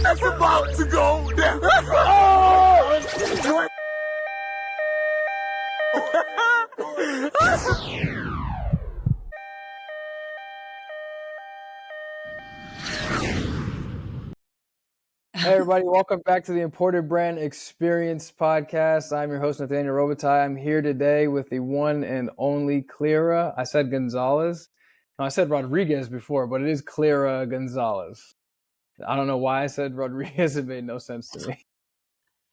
It's about to go down. Oh! Hey everybody, welcome back to the Imported Brand Experience podcast. I'm your host, Nathaniel Robitaille. I'm here today with the one and only Kleyra. I said Gonzalez. No, I said Rodriguez before, but it is Kleyra Gonzalez. I don't know why I said Rodriguez. It made no sense to me.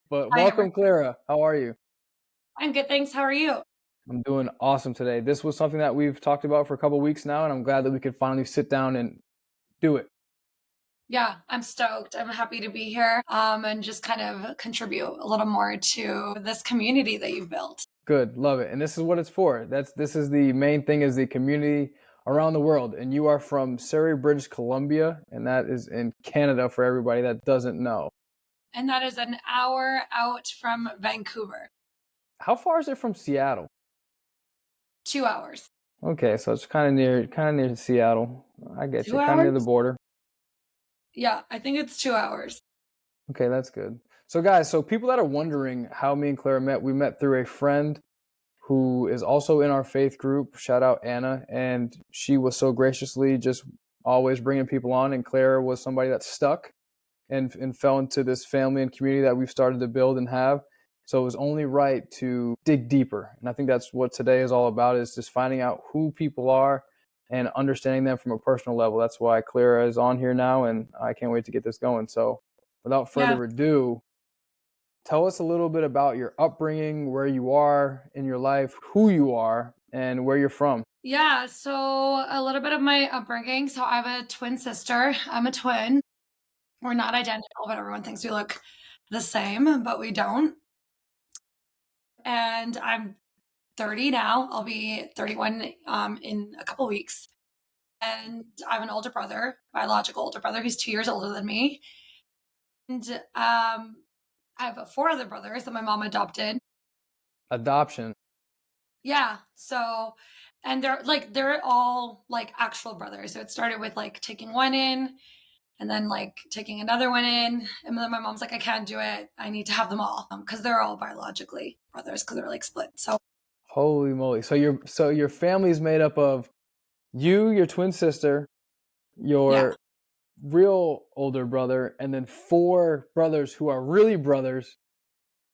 But welcome, Kleyra. How are you? I'm good, thanks. How are you? I'm doing awesome today. This was something that we've talked about for a couple of weeks now, and I'm glad that we could finally sit down and do it. Yeah, I'm stoked. I'm happy to be here and just kind of contribute a little more to this community that you've built. Good, love it. And this is what it's for. This is the main thing, is the community around the world. And you are from Surrey, British Columbia, and that is in Canada for everybody that doesn't know. And that is an hour out from Vancouver. How far is it from Seattle? 2 hours. Okay, so it's kind of near Seattle. I get 2 you. Kind of near hours? the border. Yeah, I think it's 2 hours. Okay, that's good. So guys, people that are wondering how me and Kleyra met, we met through a friend who is also in our faith group. Shout out Anna. And she was so graciously just always bringing people on. And Kleyra was somebody that stuck and fell into this family and community that we've started to build and have. So it was only right to dig deeper. And I think that's what today is all about, is just finding out who people are and understanding them from a personal level. That's why Kleyra is on here now, and I can't wait to get this going. So without further ado, tell us a little bit about your upbringing, where you are in your life, who you are, and where you're from. Yeah, so a little bit of my upbringing. So I have a twin sister. I'm a twin. We're not identical, but everyone thinks we look the same, but we don't. And I'm 30 now. I'll be 31 in a couple weeks. And I have an older brother, biological older brother. He's 2 years older than me. And I have 4 other brothers that my mom adopted. Adoption. Yeah. So, and they're all like actual brothers. So it started with like taking one in and then like taking another one in. And then my mom's like, I can't do it. I need to have them all because they're all biologically brothers because they're like split. So holy moly. So your family is made up of you, your twin sister, your real older brother, and then 4 brothers who are really brothers,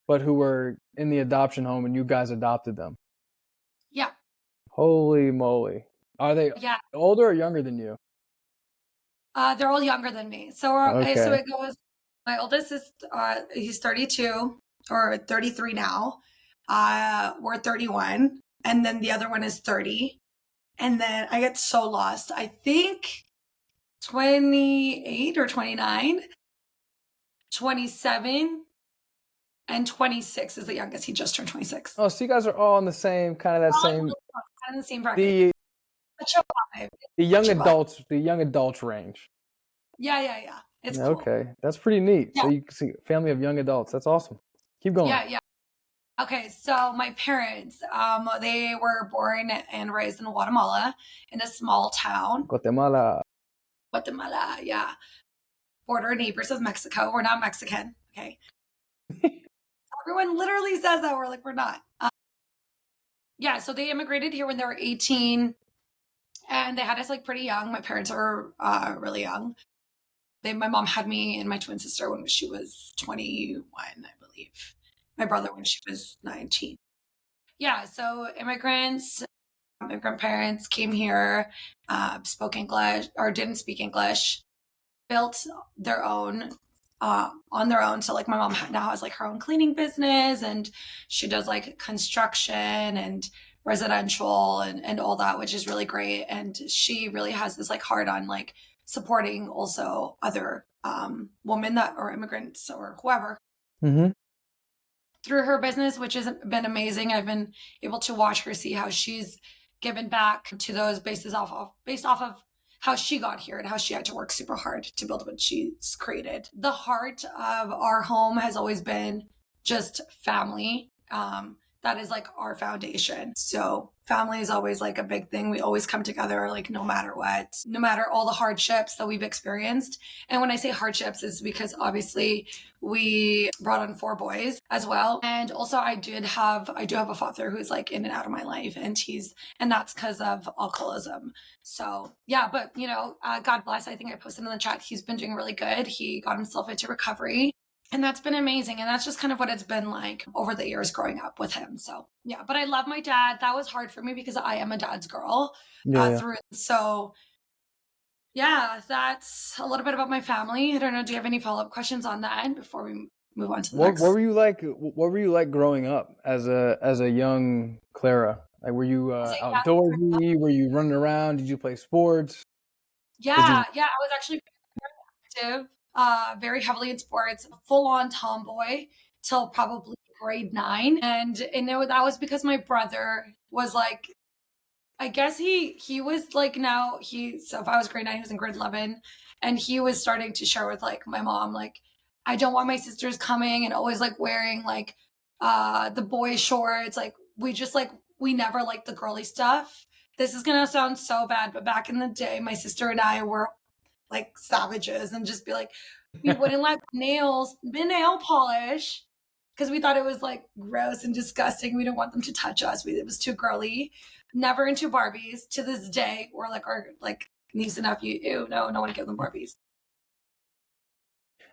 but who were in the adoption home and you guys adopted them. Yeah. Holy moly. Are they older or younger than you? They're all younger than me. So so it goes, my oldest is, he's 32 or 33 now. We're 31. And then the other one is 30. And then I get so lost. I think 28 or 29, 27, and 26 is the youngest. He just turned 26. Oh, so you guys are all in the same kind of that same. Kind of the same bracket. The young adults range. Yeah. It's cool. Okay, that's pretty neat. Yeah. So you can see family of young adults. That's awesome. Keep going. Yeah. Okay, so my parents, they were born and raised in Guatemala, in a small town. Guatemala, yeah. Border neighbors of Mexico. We're not Mexican, okay? Everyone literally says that. We're like, we're not. Yeah, so they immigrated here when they were 18, and they had us like pretty young. My parents were really young. My mom had me and my twin sister when she was 21, I believe. My brother when she was 19. Yeah, so immigrant parents came here, spoke English or didn't speak English, built their own on their own. So like my mom now has like her own cleaning business, and she does like construction and residential and all that, which is really great. And she really has this like heart on like supporting also other women that are immigrants or whoever. Mm-hmm. Through her business, which has been amazing. I've been able to watch her see how she's given back to those based off of how she got here and how she had to work super hard to build what she's created. The heart of our home has always been just family. that is like our foundation. So family is always like a big thing. We always come together, like no matter what, no matter all the hardships that we've experienced. And when I say hardships, is because obviously we brought on 4 boys as well. And also I do have a father who's like in and out of my life, and that's because of alcoholism. So yeah, but God bless. I think I posted in the chat. He's been doing really good. He got himself into recovery. And that's been amazing. And that's just kind of what it's been like over the years growing up with him. So yeah, but I love my dad. That was hard for me because I am a dad's girl through. So yeah, that's a little bit about my family. I don't know. Do you have any follow-up questions on that before we move on to the next? What were you like? What were you like growing up as a young Kleyra? Like, were you outdoorsy? Were you running around? Did you play sports? Yeah, I was actually very active, very heavily in sports, full-on tomboy till probably grade 9, and that was because my brother was like, I guess he was like, so if I was grade 9, he was in grade 11, and he was starting to share with like my mom, like, I don't want my sisters coming and always like wearing like the boy shorts. Like we never liked the girly stuff. This is gonna sound so bad, but back in the day, my sister and I were like savages and just be like, we wouldn't let nail polish because we thought it was like gross and disgusting. We didn't want them to touch us. It was too girly. Never into Barbies. To this day, we're like our like niece and nephew. Ew, no one give them Barbies.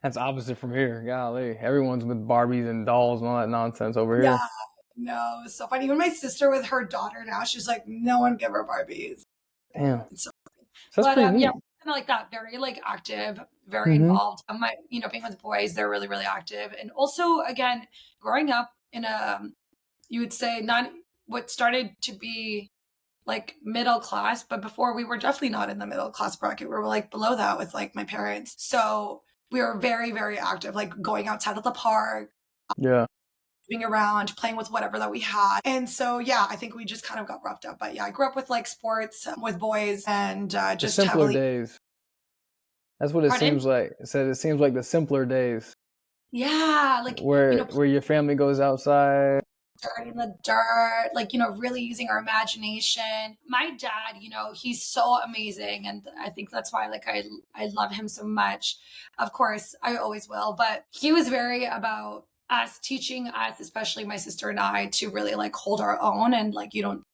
That's opposite from here. Golly, everyone's with Barbies and dolls and all that nonsense over here. Yeah, no, it's so funny. Even my sister with her daughter now, she's like, no one give her Barbies. Damn. It's so funny. So that's pretty neat. Yeah, kind of like that. Very like active, very involved. Being with boys, they're really, really active. And also, again, growing up in you would say not what started to be like middle class, but before we were definitely not in the middle class bracket. We were like below that with like my parents. So we were very, very active, like going outside of the park. Yeah. Moving around, playing with whatever that we had. And so, yeah, I think we just kind of got roughed up. But yeah, I grew up with like sports with boys and just the simpler days. That's what it seems like. It said it seems like the simpler days. Yeah, like where your family goes outside. In the dirt, like, really using our imagination. My dad, he's so amazing. And I think that's why, like, I love him so much. Of course, I always will. But he was very about us, teaching us, especially my sister and I, to really like hold our own. And like, you don't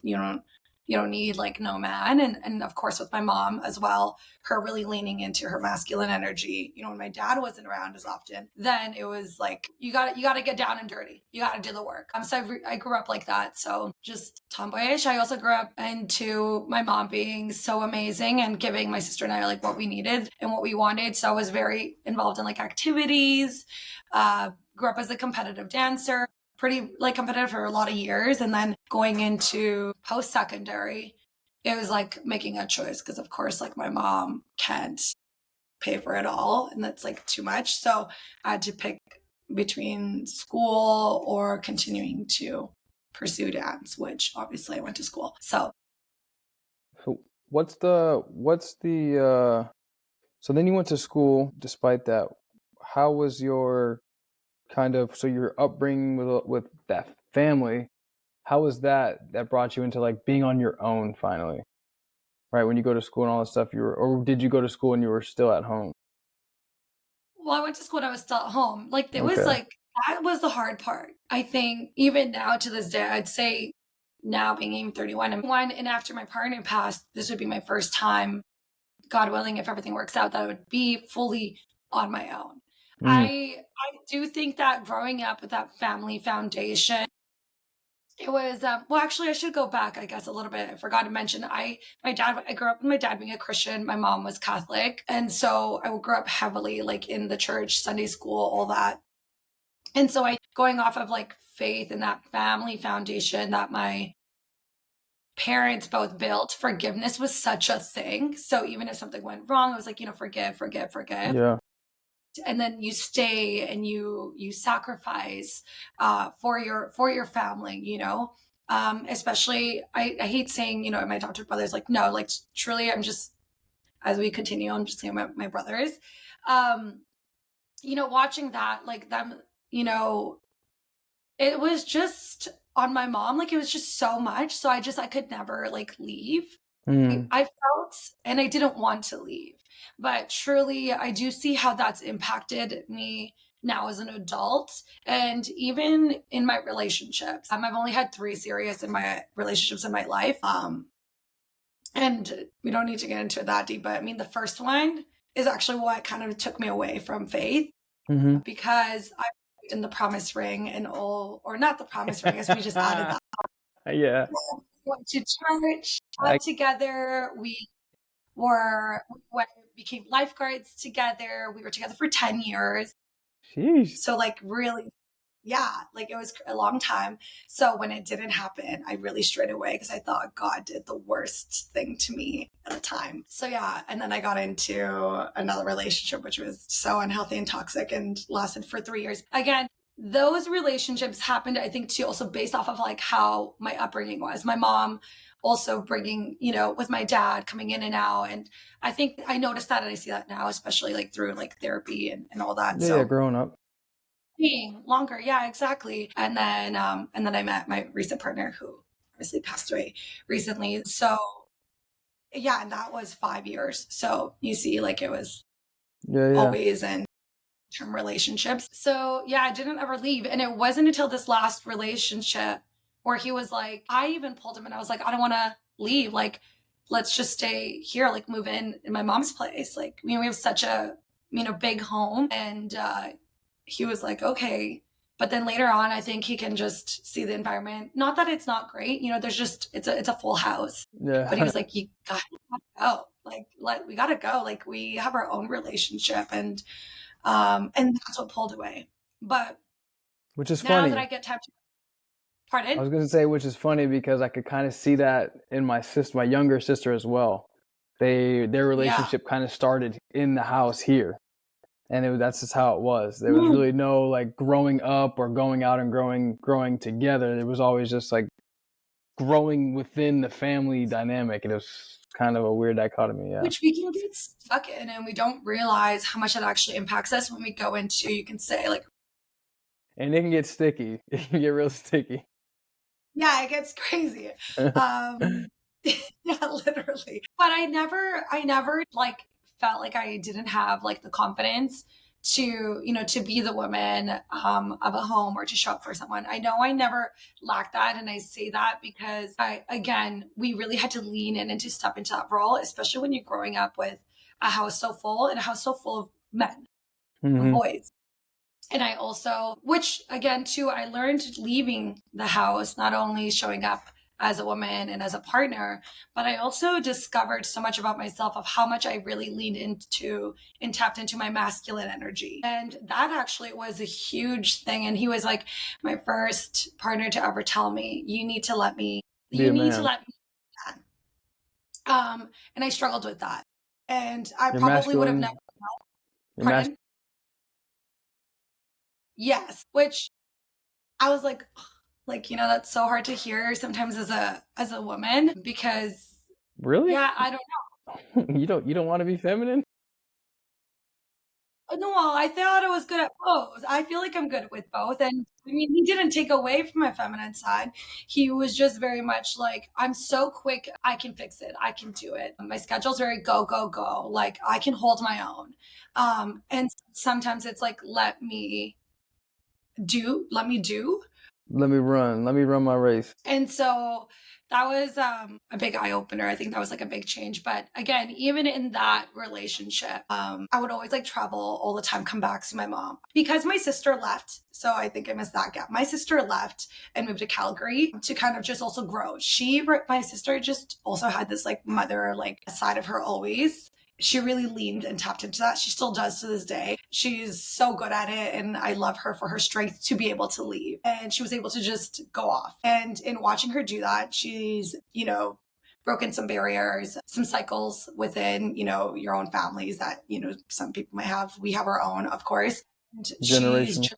need like no man. And of course with my mom as well, her really leaning into her masculine energy. When my dad wasn't around as often, then it was like, you got to get down and dirty. You got to do the work. So I grew up like that. So just tomboyish. I also grew up into my mom being so amazing and giving my sister and I like what we needed and what we wanted. So I was very involved in like activities, grew up as a competitive dancer, pretty like competitive for a lot of years. And then going into post-secondary, it was like making a choice because of course like my mom can't pay for it all and that's like too much. So I had to pick between school or continuing to pursue dance, which obviously I went to school. So what's the so then you went to school despite that. How was your your upbringing with that family? How was that brought you into like being on your own finally? Right, when you go to school and all that stuff, or did you go to school and you were still at home? Well, I went to school and I was still at home. Like it was like that was the hard part. I think even now to this day, I'd say now being 31 and after my partner passed, this would be my first time, God willing, if everything works out, that I would be fully on my own. I do think that growing up with that family foundation, it was well actually I should go back I guess a little bit. I forgot to mention I grew up with my dad being a Christian. My mom was Catholic, and so I grew up heavily like in the church, Sunday school, all that. And so going off of like faith and that family foundation that my parents both built, forgiveness was such a thing. So even if something went wrong, I was like, forgive. Yeah. And then you stay and you sacrifice for your family, especially I hate saying, my adopted brothers, like, no, like truly I'm just, as we continue, I'm just saying my brothers, watching that, like them, It was just on my mom, like, it was just so much, so I could never, like, leave. Mm. I felt and I didn't want to leave, but truly, I do see how that's impacted me now as an adult, and even in my relationships. I've only had 3 serious in my relationships in my life, and we don't need to get into it that deep, but I mean, the first one is actually what kind of took me away from faith Mm-hmm. because I believed in the promise ring and all, or not the promise ring, I guess we just added that. Yeah. We went to church I, together. We went, became lifeguards together. We were together for 10 years. sheesh. So, like, really, yeah, like, it was a long time. So when it didn't happen, I really strayed away because I thought God did the worst thing to me at the time. So yeah, and then I got into another relationship, which was so unhealthy and toxic and lasted for 3 years. Again, those relationships happened, I think, too, also based off of like how my upbringing was. My mom also bringing, with my dad coming in and out. And I think I noticed that and I see that now, especially like through like therapy and all that. Yeah, So growing up. being longer, yeah, exactly. And then I met my recent partner who obviously passed away recently. So yeah, and that was 5 years. So you see, like, it was Yeah, yeah. always in term relationships. So yeah, I didn't ever leave. And it wasn't until this last relationship where he was like, I even pulled him and I was like, I don't want to leave. Like, let's just stay here, like move in my mom's place. Like, we have such a, big home. And he was like, okay. But then later on, I think he can just see the environment. Not that it's not great, there's just, it's a full house. Yeah. But he was like, you gotta go. Like, we gotta go. Like, we have our own relationship. And that's what pulled away. But Which is now funny. that I get tempted, I was pardon? going to say, which is funny because I could kind of see that in my sister, my younger sister as well. Their Yeah. relationship kind of started in the house here, and that's just how it was. There was Mm. really no like growing up or going out and growing together. It was always just like growing within the family dynamic, and it was kind of a weird dichotomy. Yeah. Which we can get stuck in, and we don't realize how much that actually impacts us when we go into, you can say, like, And it can get sticky. It can get real sticky. yeah, it gets crazy. Yeah, literally. But I never like felt like I didn't have like the confidence to, to be the woman of a home or to show up for someone. I know I never lacked that. And I say that because we really had to lean in and to step into that role, especially when you're growing up with a house so full and a house so full of men and Mm-hmm. boys. And I also, which again, too, I learned leaving the house, not only showing up as a woman and as a partner, but I also discovered so much about myself of how much I really leaned into and tapped into my masculine energy. And that actually was a huge thing. And he was like my first partner to ever tell me, you need to let me Be a man. be man. And I struggled with that. And I You're probably would have never, masculine. You're pardon? Yes, which I was like, that's so hard to hear sometimes as a woman because Really? yeah, I don't You don't want to be feminine? know. No, I thought I was good at both. I feel like I'm good with both. And I mean, he didn't take away from my feminine side. He was just very much like, I'm so quick, I can fix it. I can do it. My schedule's very go, go, go. Like, I can hold my own. And sometimes it's like, let me do. Let me run my race. And so that was a big eye opener. I think that was like a big change. But again, even in that relationship, I would always like travel all the time, come back to my mom because my sister left. So I think I missed that gap. My sister left and moved to Calgary to kind of just also grow. My sister just also had this like mother, like side of her always. She really leaned and tapped into that. She still does to this day. She's so good at it. And I love her for her strength to be able to leave. And she was able to just go off. And in watching her do that, she's, broken some barriers, some cycles within, your own families that, some people might have. We have our own, of course. And she's just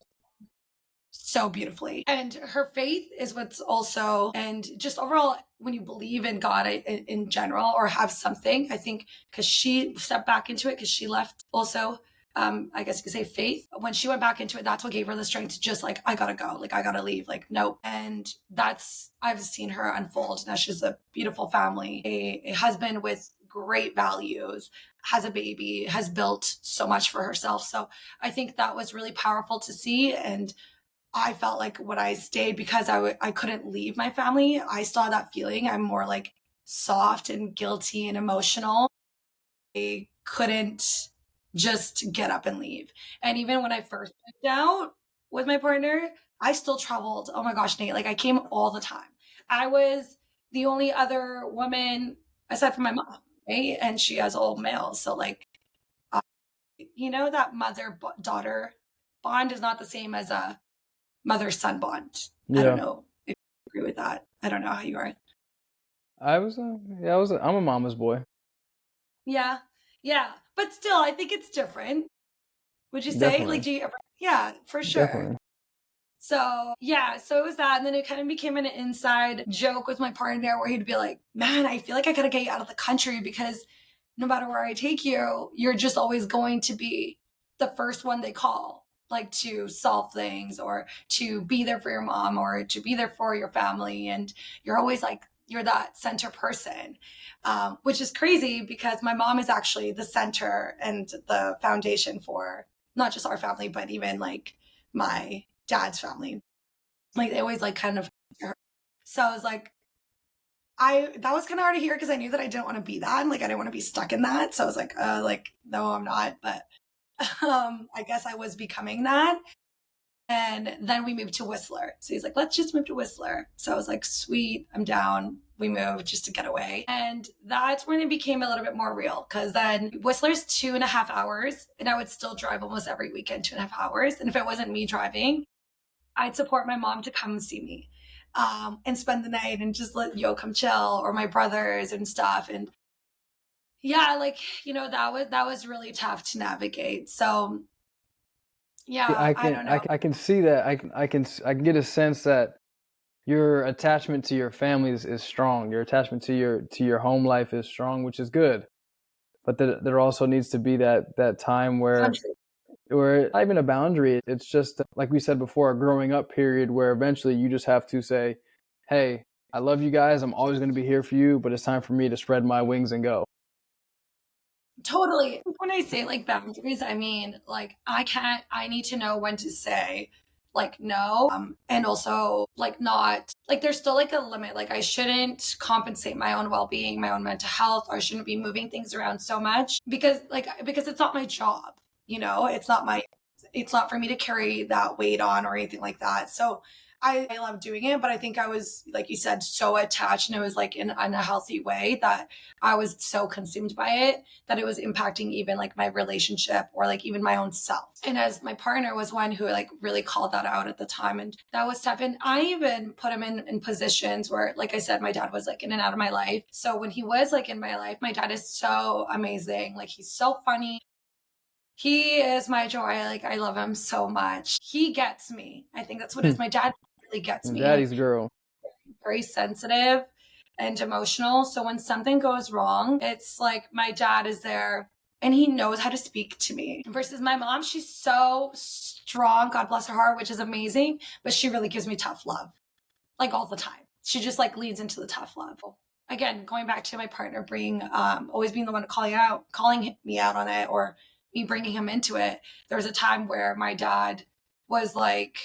so beautifully. And her faith is what's also, and just overall, when you believe in God in general or have something, I think because she stepped back into it because she left also I guess you could say faith. When she went back into it, that's what gave her the strength to just like, I gotta go, like I gotta leave, like nope. And I've seen her unfold. Now she's a beautiful family, a husband with great values, has a baby, has built so much for herself. So I think that was really powerful to see. And I felt like when I stayed, because I couldn't leave my family, I still had that feeling. I'm more like soft and guilty and emotional. I couldn't just get up and leave. And even when I first moved out with my partner, I still traveled. Oh my gosh, Nate, like I came all the time. I was the only other woman aside from my mom, right? And she has all males. So like, that mother-daughter bond is not the same as a mother-son bond. I don't know if you agree with that. I don't know how you are. I'm a mama's boy. Yeah. Yeah. But still, I think it's different. Would you say? Definitely. Like, do you ever? Yeah, for sure. Definitely. So it was that. And then it kind of became an inside joke with my partner where he'd be like, man, I feel like I gotta get you out of the country because no matter where I take you, you're just always going to be the first one they call, like to solve things or to be there for your mom or to be there for your family. And you're always like, you're that center person, which is crazy because my mom is actually the center and the foundation for not just our family, but even like my dad's family. Like they always like kind of, so I was like, that was kind of hard to hear because I knew that I didn't want to be that. And like, I didn't want to be stuck in that. So I was like, no, I'm not. But I guess I was becoming that. And then we moved to Whistler. So he's like, let's just move to Whistler. So I was like, sweet, I'm down. We moved just to get away. And that's when it became a little bit more real because then Whistler's 2.5 hours and I would still drive almost every weekend, 2.5 hours. And if it wasn't me driving, I'd support my mom to come see me and spend the night and just let Yo come chill or my brothers and stuff. And yeah, like, that was really tough to navigate. So yeah, I don't know. I can see that. I can get a sense that your attachment to your family is strong. Your attachment to your home life is strong, which is good. But there also needs to be that time where not even a boundary. It's just like we said before, a growing up period where eventually you just have to say, "Hey, I love you guys. I'm always going to be here for you, but it's time for me to spread my wings and go." Totally. When I say like boundaries, I mean like I need to know when to say like no. And also like not like there's still like a limit. Like I shouldn't compensate my own well-being, my own mental health, or I shouldn't be moving things around so much because it's not my job, it's not for me to carry that weight on or anything like that. So I love doing it, but I think I was, like you said, so attached and it was like in a healthy way that I was so consumed by it that it was impacting even like my relationship or like even my own self. And as my partner was one who like really called that out at the time. And that was tough. And I even put him in positions where, like I said, my dad was like in and out of my life. So when he was like in my life, my dad is so amazing. Like he's so funny. He is my joy. Like I love him so much. He gets me. I think that's what it is. My dad really gets me. Daddy's girl. Very sensitive and emotional. So when something goes wrong, it's like my dad is there and he knows how to speak to me. Versus my mom, she's so strong, God bless her heart, which is amazing, but she really gives me tough love, like all the time. She just like leads into the tough love. Again, going back to my partner always being the one calling me out on it or me bringing him into it. There was a time where my dad was like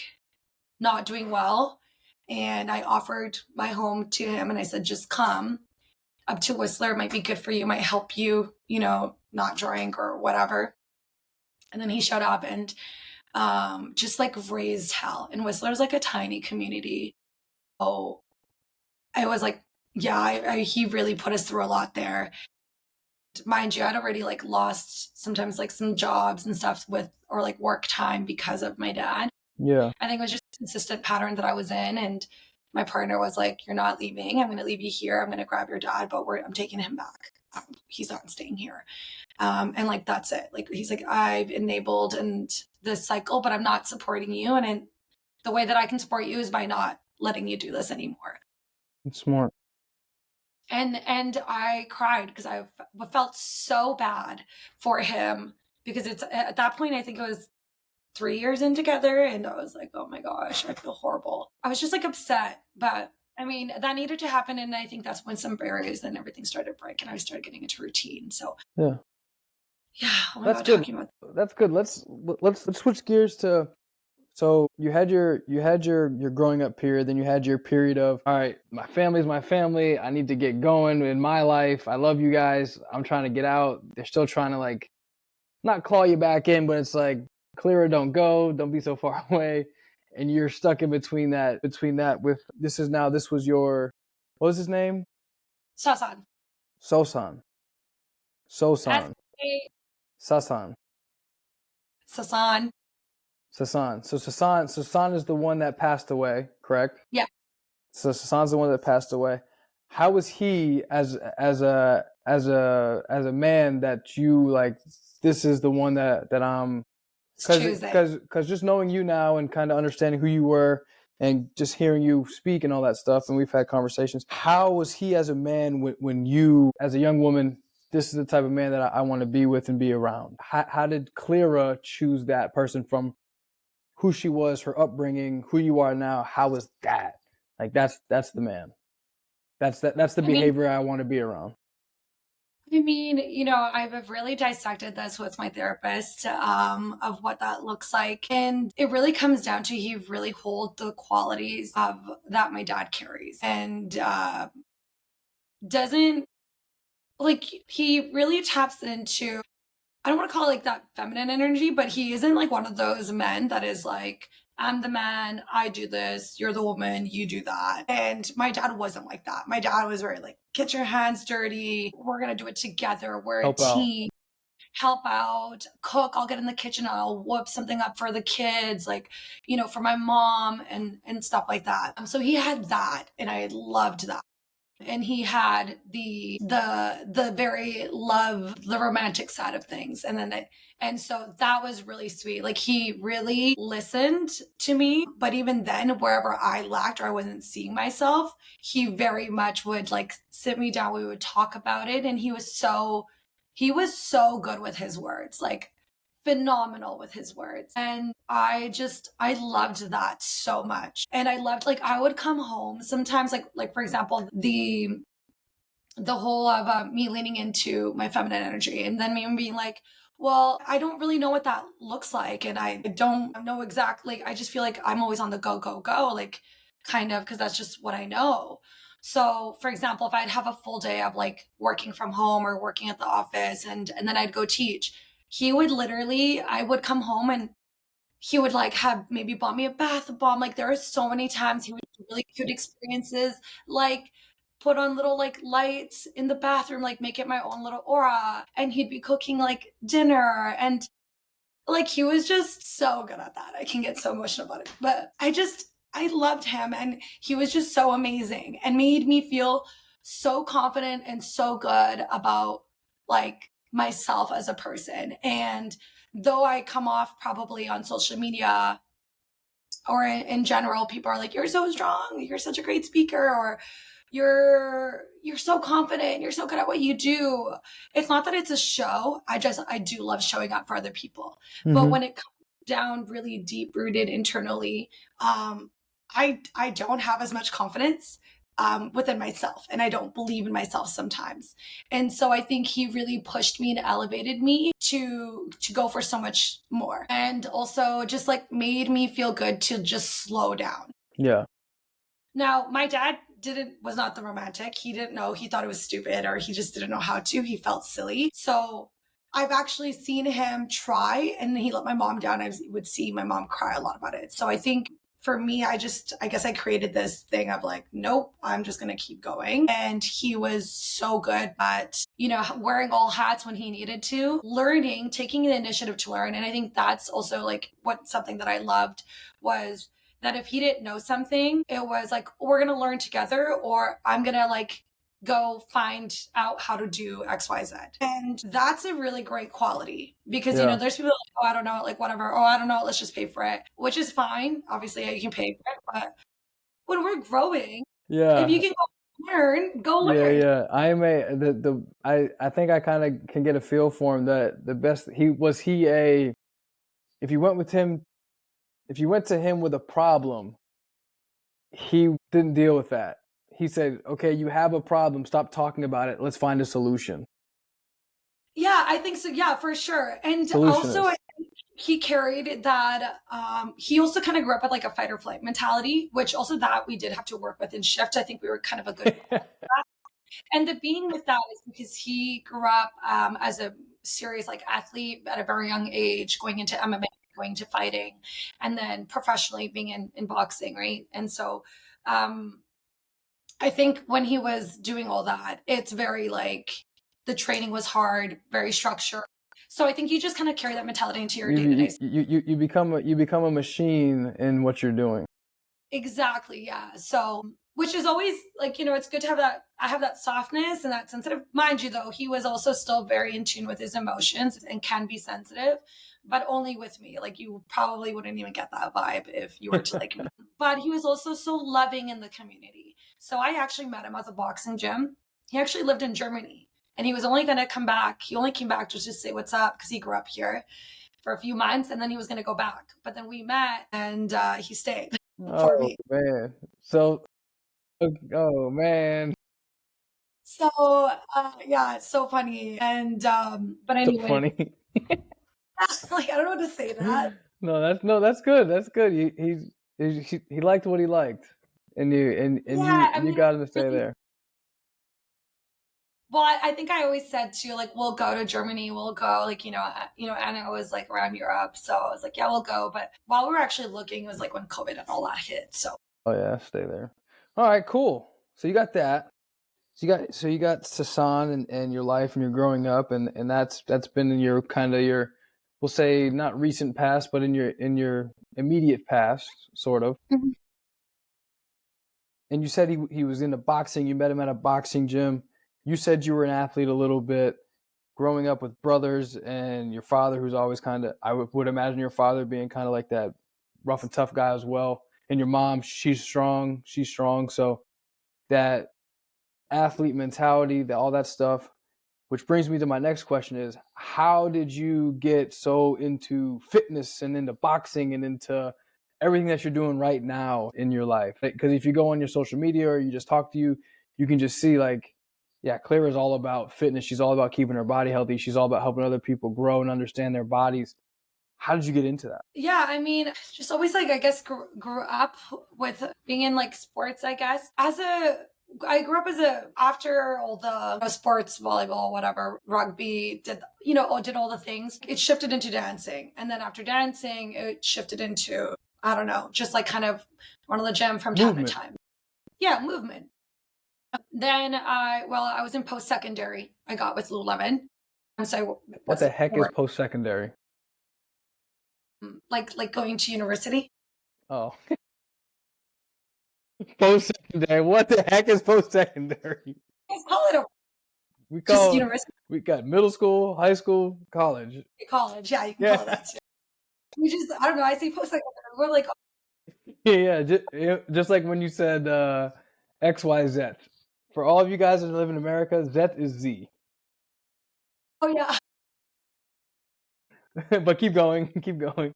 not doing well. And I offered my home to him and I said, just come up to Whistler. It might be good for you, might help you, not drink or whatever. And then he showed up and just like raised hell. And Whistler is like a tiny community. Oh, I was like, yeah, he really put us through a lot there. Mind you, I'd already like lost sometimes like some jobs and stuff or like work time because of my dad. Yeah. I think it was just a consistent pattern that I was in. And my partner was like, you're not leaving. I'm going to leave you here. I'm going to grab your dad, but I'm taking him back. He's not staying here. And like, that's it. Like, he's like, I've enabled this cycle, but I'm not supporting you. And the way that I can support you is by not letting you do this anymore. It's smart. And I cried because I felt so bad for him because it's at that point, I think it was 3 years in together, and I was like, oh my gosh, I feel horrible. I was just like upset, but I mean, that needed to happen, and I think that's when some barriers and everything started breaking, and I started getting into routine. So Yeah. yeah, oh my That's God, good. talking about That's good. Let's switch gears to, so you had your growing up period, then you had your period of, all right, my family's my family. I need to get going in my life. I love you guys. I'm trying to get out. They're still trying to like not call you back in, but it's like, Kleyra, don't go, don't be so far away. And you're stuck in between that with this was your, what was his name? Sasan. Sosan. Sosan. S-A- Sasan. Sasan. Sasan. So Sasan is the one that passed away, correct? Yeah. So Sasan's the one that passed away. How was he as a man that you like, this is the one that I'm, because just knowing you now and kind of understanding who you were and just hearing you speak and all that stuff, and we've had conversations, how was he as a man when you, as a young woman, this is the type of man that I want to be with and be around? How did Kleyra choose that person from who she was, her upbringing, who you are now? How was that? Like, that's the man. That's the behavior I want to be around. I mean, you know, I've really dissected this with my therapist of what that looks like. And it really comes down to he really holds the qualities of that my dad carries, and doesn't, like, he really taps into, I don't want to call it like that feminine energy, but he isn't like one of those men that is like, I'm the man, I do this, you're the woman, you do that. And my dad wasn't like that. My dad was very like, get your hands dirty, we're going to do it together, we're a team. Help out, cook, I'll get in the kitchen, I'll whip something up for the kids, like, you know, for my mom and stuff like that. So he had that, and I loved that. And he had the very the romantic side of things. And so that was really sweet. Like, he really listened to me, but even then, wherever I lacked or I wasn't seeing myself, he very much would like sit me down, we would talk about it. And he was so good with his words, like phenomenal with his words. And I loved that so much. And I loved, like, I would come home sometimes, like for example, the whole of me leaning into my feminine energy, and then me being like, well, I don't really know what that looks like, and I don't know exactly, I just feel like I'm always on the go, like, kind of, because that's just what I know. So for example, if I'd have a full day of like working from home or working at the office, and then I'd go teach, he would literally, I would come home and he would like have maybe bought me a bath bomb. Like, there are so many times he would do really cute experiences, like put on little like lights in the bathroom, like make it my own little aura. And he'd be cooking like dinner, and like, he was just so good at that. I can get so emotional about it, but I loved him, and he was just so amazing and made me feel so confident and so good about like myself as a person. And though I come off probably on social media or in general, people are like, you're so strong, you're such a great speaker, or you're so confident, you're so good at what you do. It's not that it's a show. I do love showing up for other people. Mm-hmm. But when it comes down really deep rooted internally, I don't have as much confidence within myself, and I don't believe in myself sometimes. And so I think he really pushed me and elevated me to go for so much more, and also just like made me feel good to just slow down. Yeah. Now, my dad was not the romantic. He didn't know. He thought it was stupid, or he just didn't know how to. He felt silly. So I've actually seen him try, and he let my mom down. I would see my mom cry a lot about it. So I think for me, I guess I created this thing of like, nope, I'm just going to keep going. And he was so good at, you know, wearing all hats when he needed to, learning, taking the initiative to learn. And I think that's also like something that I loved was that if he didn't know something, it was like, we're going to learn together, or I'm going to like go find out how to do XYZ. And that's a really great quality, because, you know, there's people like, oh, I don't know, like whatever. Oh, I don't know, let's just pay for it, which is fine. Obviously, you can pay for it. But when we're growing, if you can go learn, go Yeah, learn. yeah. I think I kind of can get a feel for him that the best if you went with him if you went to him with a problem, he didn't deal with that. He said, "Okay, you have a problem. Stop talking about it. Let's find a solution." Yeah, I think so. Yeah, for sure. And also, Solutionist. he carried that. He also kind of grew up with like a fight or flight mentality, which also that we did have to work with in shift. I think we were kind of a good. And the being with that is because he grew up as a serious like athlete at a very young age, going into MMA, going to fighting, and then professionally being in boxing, right? And so I think when he was doing all that, it's very like the training was hard, very structured. So I think you just kind of carry that mentality into your day to day. You become a machine in what you're doing. Exactly. Yeah. So, which is always like, it's good to have that. I have that softness and that sensitive. Mind you, though, he was also still very in tune with his emotions and can be sensitive, but only with me. Like, you probably wouldn't even get that vibe if you were to like me. But he was also so loving in the community. So, I actually met him at the boxing gym. He actually lived in Germany and he was only going to come back. He only came back just to say what's up because he grew up here for a few months and then he was going to go back. But then we met and he stayed for Oh me. man. Oh man. So yeah, it's so funny. And but So anyway, funny. like I don't know what to say to that. No, that's good. That's good. He liked what he liked, and Yeah, I you mean, got him to stay there. well, I think I always said to you, like, we'll go to Germany, we'll go, like, Anna was like around Europe, so I was like, yeah, we'll go. But while we were actually looking, it was like when COVID and all that hit. So Oh yeah, stay there. All right, cool. So you got that. So you got Sasan and your life and your growing up, and that's been in your kind of your, we'll say not recent past, but in your immediate past, sort of. Mhm. And you said he was into boxing. You met him at a boxing gym. You said you were an athlete a little bit, growing up with brothers and your father, who's always kind of, I would imagine your father being kind of like that rough and tough guy as well. And your mom, she's strong. So that athlete mentality, all that stuff. Which brings me to my next question is, how did you get so into fitness and into boxing and into everything that you're doing right now in your life? Because if you go on your social media or you just talk to you can just see like, yeah, Kleyra is all about fitness. She's all about keeping her body healthy. She's all about helping other people grow and understand their bodies. How did you get into that? yeah, I mean, just always like I guess grew up with being in like sports. I guess I grew up as a after all the sports, volleyball, whatever, rugby, did all the things. It shifted into dancing, and then after dancing, it shifted into I don't know, just like kind of run to the gym from time to Movement. time. Yeah, movement. Then I was in post secondary. I got with Lululemon, and so What the heck is post secondary? like going to university. Oh, post secondary. What the heck is post secondary? Let's call it a We just call university. we got middle school, high school, college. College. Yeah, you can Yeah. call it that too. We just, I don't know. I say post secondary. We're like, Yeah, just like when you said XYZ. For all of you guys that live in America, Z is Z. oh yeah. But keep going, keep going.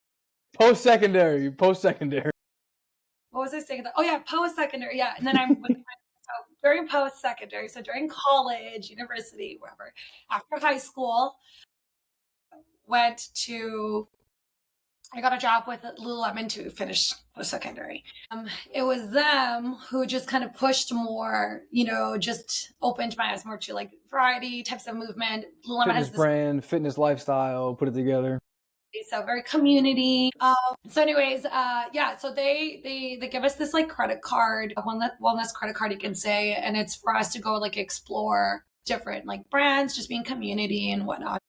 Post secondary. What was I saying? Oh yeah, post secondary. Yeah, and then so during post secondary, so during college, university, wherever. After high school, went to. I got a job with Lululemon to finish post secondary. It was them who just kind of pushed more, just opened my eyes more to like variety types of movement. Lululemon Fitness has this brand, fitness lifestyle, put it together. so very community. So anyways, yeah, so they give us this like credit card, a wellness credit card you can say, and it's for us to go like explore different like brands, just being community and whatnot.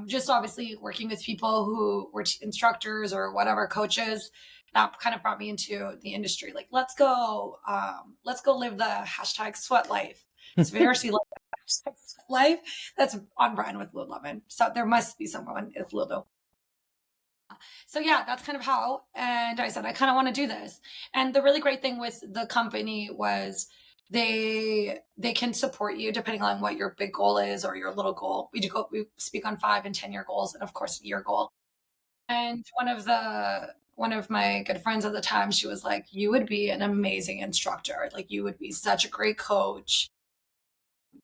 Just obviously working with people who were instructors or whatever coaches. That kind of brought me into the industry. Like, let's go live the hashtag sweat life. It's very life that's on brand with Lululemon. So there must be someone with Lulu. So yeah, that's kind of how. And I said, I kind of want to do this. And the really great thing with the company was they can support you depending on what your big goal is or your little goal. We speak on 5 and 10 year goals, and of course a year goal. And one of my good friends at the time, she was like, you would be an amazing instructor. Like, you would be such a great coach.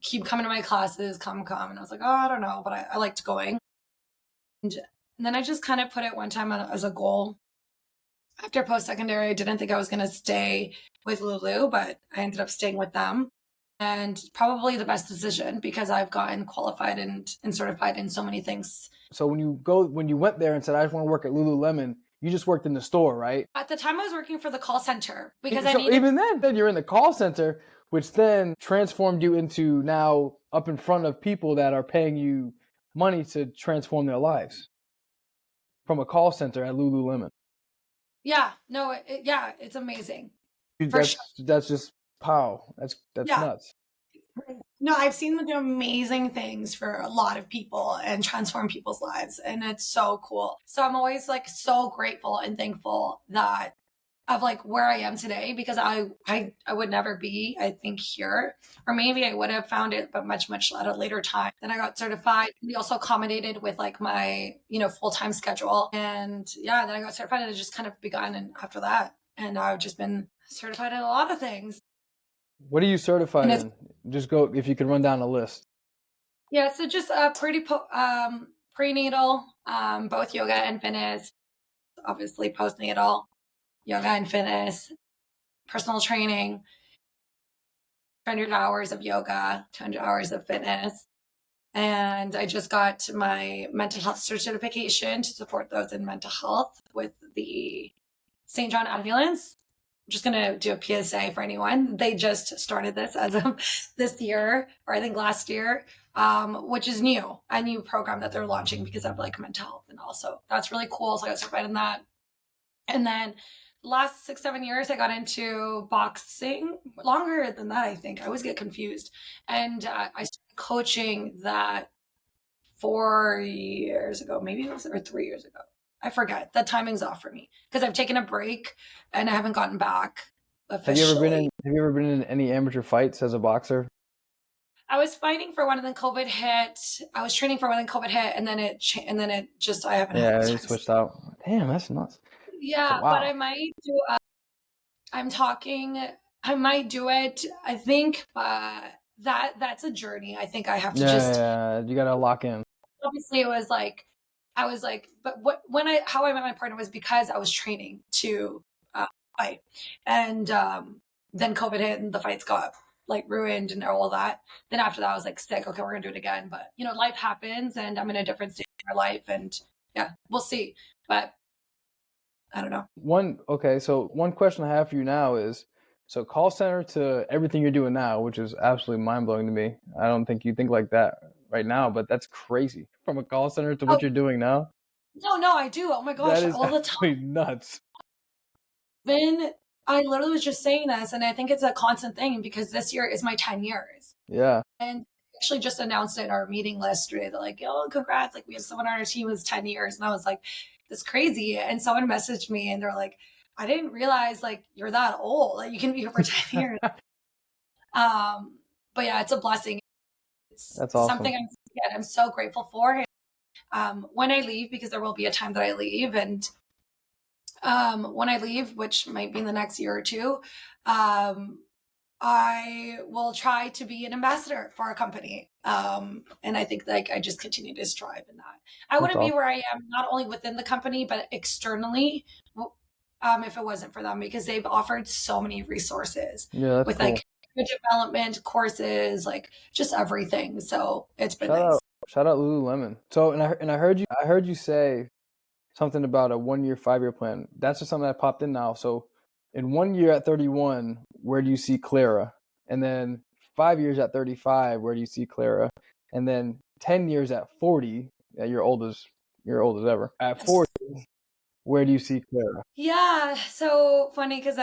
Keep coming to my classes, come. And I was like, oh, I don't know, but I liked going. And then I just kind of put it one time as a goal. After post-secondary, I didn't think I was going to stay with Lulu, but I ended up staying with them. And probably the best decision, because I've gotten qualified and certified in so many things. So when you went there and said, I just want to work at Lululemon, you just worked in the store, right? At the time I was working for the call center because even then you're in the call center, which then transformed you into now up in front of people that are paying you money to transform their lives from a call center at Lululemon. Yeah, no, it's amazing. That's just pow. That's nuts. No, I've seen them do amazing things for a lot of people and transform people's lives, and it's so cool. So I'm always like so grateful and thankful that of like where I am today, because I would never be, I think, here, or maybe I would have found it, but much at a later time. Then I got certified. We also accommodated with like my, full-time schedule. And yeah, then I got certified and it just kind of begun. And after that, and I've just been certified in a lot of things. What are you certified in? Just go, if you could run down a list. Yeah. So just prenatal, both yoga and fitness, obviously postnatal, yoga and fitness, personal training, 200 hours of yoga, 200 hours of fitness. And I just got my mental health certification to support those in mental health with the St. John Ambulance. I'm just going to do a PSA for anyone. They just started this as of this year, or I think last year, which is a new program that they're launching because of like mental health. And also that's really cool. So I got certified in that. And then last 6-7 years, I got into boxing. Longer than that, I think. I always get confused. And I started coaching that 4 years ago, maybe it was, or 3 years ago. I forget. The timing's off for me because I've taken a break and I haven't gotten back officially. Have you ever been in any amateur fights as a boxer? I was fighting for one, and then COVID hit. I was training for one, and then COVID hit, and then it just I haven't. Yeah, it switched out. Damn, that's nuts. Yeah, wow. But I might do. I might do it. I think that's a journey. I think I have to you gotta lock in. Obviously, it was like I was like, but how I met my partner was because I was training to fight, and then COVID hit and the fights got like ruined and all that. Then after that, I was like sick. Okay, we're gonna do it again. But life happens, and I'm in a different stage of my life, and yeah, we'll see. But I don't know. So one question I have for you now is, so call center to everything you're doing now, which is absolutely mind-blowing to me. I don't think you think like that right now, but that's crazy. From a call center to what you're doing now. No, I do. Oh my gosh, that is all the time. Nuts. Then I literally was just saying this, and I think it's a constant thing because this year is my 10 years. Yeah. And actually just announced it in our meeting list today. They're like, oh, congrats. Like, we have someone on our team who's 10 years. And I was like, that's crazy. And someone messaged me and they're like, I didn't realize like you're that old. Like, you can be here for 10 years. But yeah, it's a blessing. That's awesome. Something I'm so grateful for. When I leave, because there will be a time that I leave, and when I leave, which might be in the next year or two, I will try to be an ambassador for a company. And I think like I just continue to strive in that. I wouldn't be where I am, not only within the company, but externally, if it wasn't for them, because they've offered so many resources with cool. Like development courses, like just everything. So it's been nice. Shout out Lululemon. So, and I heard you say something about a 1 year, 5 year plan. That's just something that popped in now. So in 1 year at 31, where do you see Kleyra? And then 5 years at 35, where do you see Kleyra? And then 10 years at 40, you're old as ever. At 40, where do you see Kleyra? Yeah, so funny because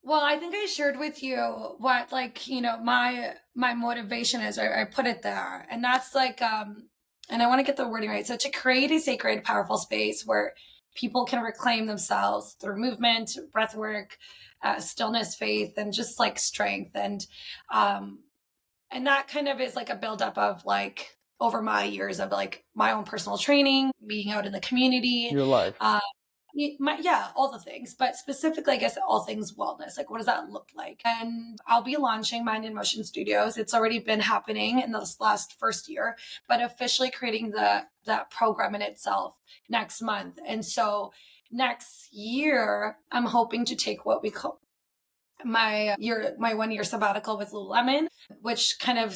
well, I think I shared with you what my motivation is. I put it there, and that's like and I want to get the wording right. So to create a sacred, powerful space where people can reclaim themselves through movement, breath work, stillness, faith, and just like strength. And that kind of is like a buildup of like over my years of like my own personal training, being out in the community, Your life. all the things, but specifically, I guess, all things wellness. Like, what does that look like? And I'll be launching Mind in Motion Studios. It's already been happening in this last first year, but officially creating that program in itself next month. And so next year, I'm hoping to take what we call my 1 year sabbatical with Lululemon, which kind of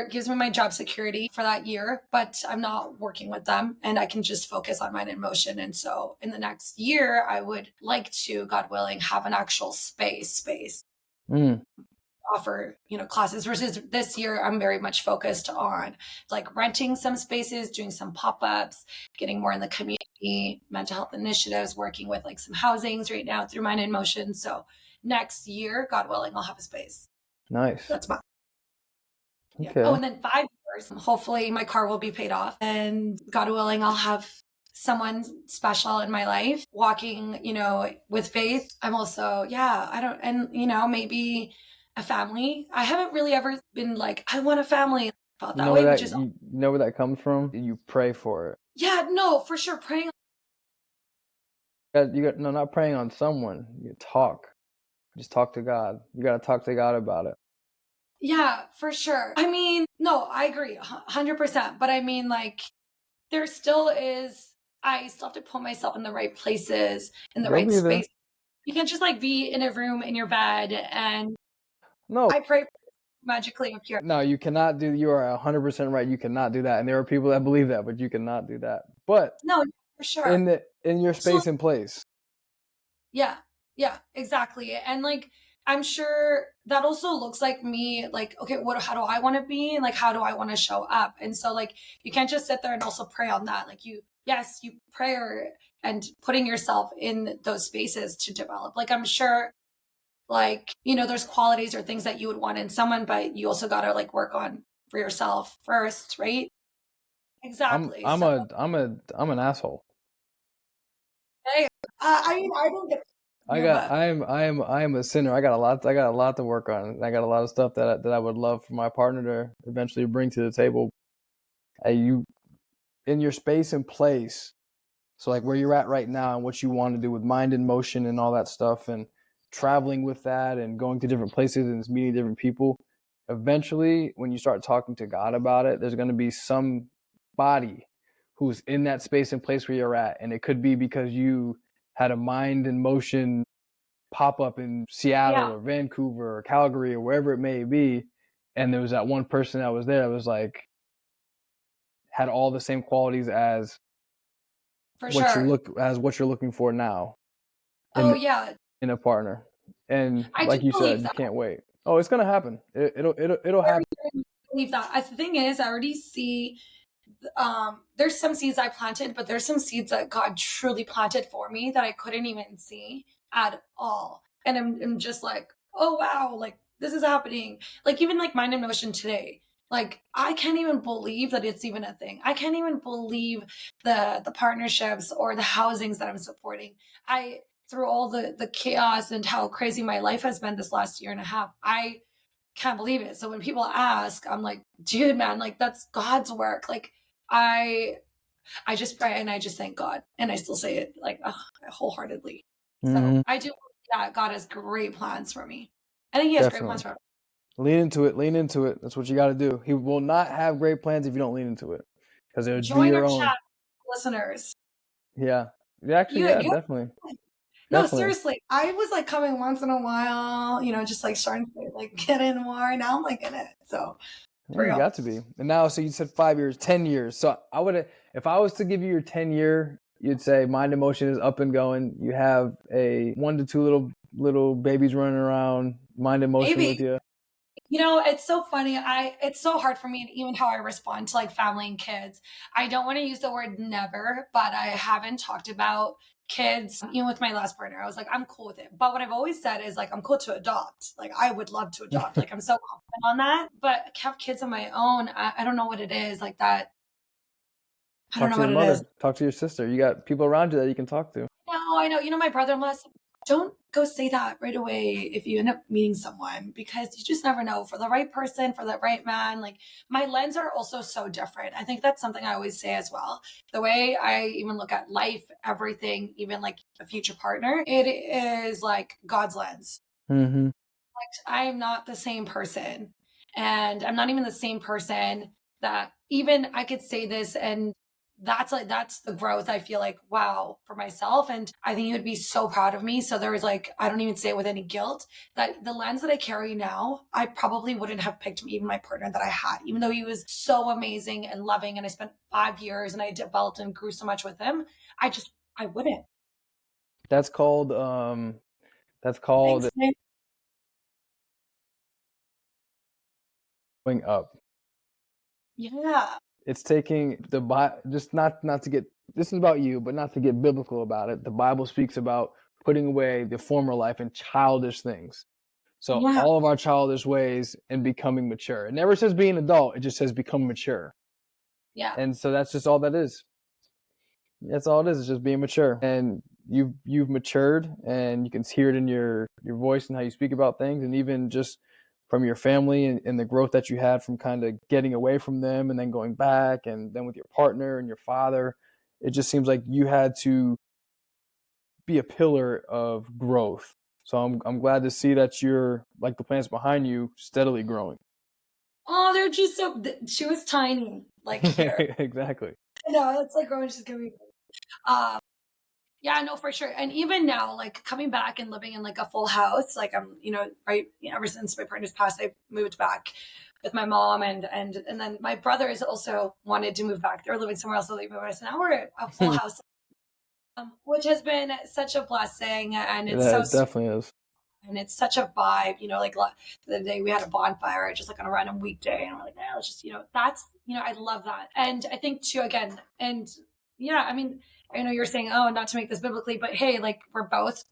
gives me my job security for that year, but I'm not working with them and I can just focus on Mind in Motion. And so in the next year, I would like to, God willing, have an actual space offer, classes, versus this year I'm very much focused on like renting some spaces, doing some pop-ups, getting more in the community, mental health initiatives, working with like some housings right now through Mind in Motion. So next year, God willing, I'll have a space. Nice. That's mine. Okay. Yeah. Oh, and then 5 years, hopefully my car will be paid off, and God willing, I'll have someone special in my life walking, with faith. I'm also, maybe a family. I haven't really ever been like, I want a family. Felt that way, which is, you know where that comes from? You pray for it. Yeah, no, for sure. Praying. Not praying on someone. You talk. Just talk to God. You got to talk to God about it. Yeah, for sure. I mean, no, I agree 100%. But I mean, like, there still is, I still have to put myself in the right places, in the right space. You can't just like be in a room in your bed and I pray magically appear. No, you cannot do, you are 100% right. You cannot do that. And there are people that believe that, but you cannot do that. But no, for sure. In your space and place. Yeah, exactly. And like, I'm sure that also looks like me, like, okay, how do I want to be? And like, how do I want to show up? And so like, you can't just sit there and also pray on that. Like you prayer and putting yourself in those spaces to develop. Like, I'm sure like, there's qualities or things that you would want in someone, but you also got to like work on for yourself first. Right. Exactly. I'm an asshole. Hey, I mean, I don't get. I am a sinner. I got a lot to work on. I got a lot of stuff that I would love for my partner to eventually bring to the table. You in your space and place. So like where you're at right now and what you want to do with Mind in Motion and all that stuff, and traveling with that and going to different places and meeting different people. Eventually, when you start talking to God about it, there's going to be somebody who's in that space and place where you're at. And it could be because you had a Mind in Motion pop-up in Seattle or Vancouver or Calgary or wherever it may be, and there was that one person that was there that was like had all the same qualities as what you're looking for now in a partner. And like you said, you can't wait. Oh, it's gonna happen. It'll happen. I believe that. The thing is, I already see there's some seeds I planted, but there's some seeds that God truly planted for me that I couldn't even see at all. And I'm just like, oh wow, like this is happening. Like even like Mind in Motion today. Like I can't even believe that it's even a thing. I can't even believe the partnerships or the housings that I'm supporting. Through all the chaos and how crazy my life has been this last year and a half, I can't believe it. So when people ask, I'm like, dude, man, like that's God's work. Like I just pray and I just thank God, and I still say it like wholeheartedly. So I do believe that God has great plans for me. I think He has great plans for me. Lean into it. That's what you got to do. He will not have great plans if you don't lean into it, because it would be your own. Chat, listeners. Yeah, definitely. No, seriously. I was like coming once in a while, just like starting to like get in more. Now I'm like in it. So you got to be. And now, so you said 5 years, 10 years. So if I was to give you your 10-year, you'd say Mind in Motion is up and going. You have a 1 to 2 little babies running around, Mind in Motion with you. It's so funny. It's so hard for me, and even how I respond to like family and kids. I don't want to use the word never, but I haven't talked about kids. Even with my last partner, I was like, I'm cool with it. But what I've always said is like, I'm cool to adopt. Like I would love to adopt. Like I'm so confident on that. But have kids of my own, I don't know what it is like that. I don't Talk know to your what it is. mother. Talk to your sister. You got people around you that you can talk to. No, I know. You know, my brother-in-law said, don't go say that right away if you end up meeting someone, because you just never know, for the right person, for the right man. Like, my lens are also so different. I think that's something I always say as well. The way I even look at life, everything, even like a future partner, it is like God's lens. Mm-hmm. I'm not the same person. And I'm not even the same person that, even I could say this, and that's the growth I feel like, wow, for myself. And I think you would be so proud of me. So there was like, I don't even say it with any guilt, that the lens that I carry now, I probably wouldn't have picked even my partner that I had, even though he was so amazing and loving. And I spent 5 years and I developed and grew so much with him. I wouldn't. That's called Thanks, man. going up. Yeah. It's taking just not to get, this is about you, but not to get biblical about it. The Bible speaks about putting away the former life and childish things. So Yeah. all of our childish ways and becoming mature. It never says being an adult. It just says become mature. Yeah. And so that's just all that is. That's all it is. It's just being mature. And you've matured, and you can hear it in your voice and how you speak about things, and even just from your family and the growth that you had from kind of getting away from them and then going back, and then with your partner and your father. It just seems like you had to be a pillar of growth. So I'm glad to see that you're, like the plants behind you, steadily growing. Oh, they're just so. She was tiny, like here. Exactly. No, it's like growing. She's gonna be. Um, yeah, no, for sure. And even now, like coming back and living in like a full house, like I'm, right. Ever since my partner's passed, I moved back with my mom, and then my brothers also wanted to move back. They were living somewhere else, so they moved us. Now we're a full house, which has been such a blessing, and it's so It definitely is. and it's such a vibe, like the other day we had a bonfire just like on a random weekday, and we're like, let's just, that's, I love that. And I think too, again, and yeah, I mean, I know you're saying, oh, not to make this biblically, but hey, like we're both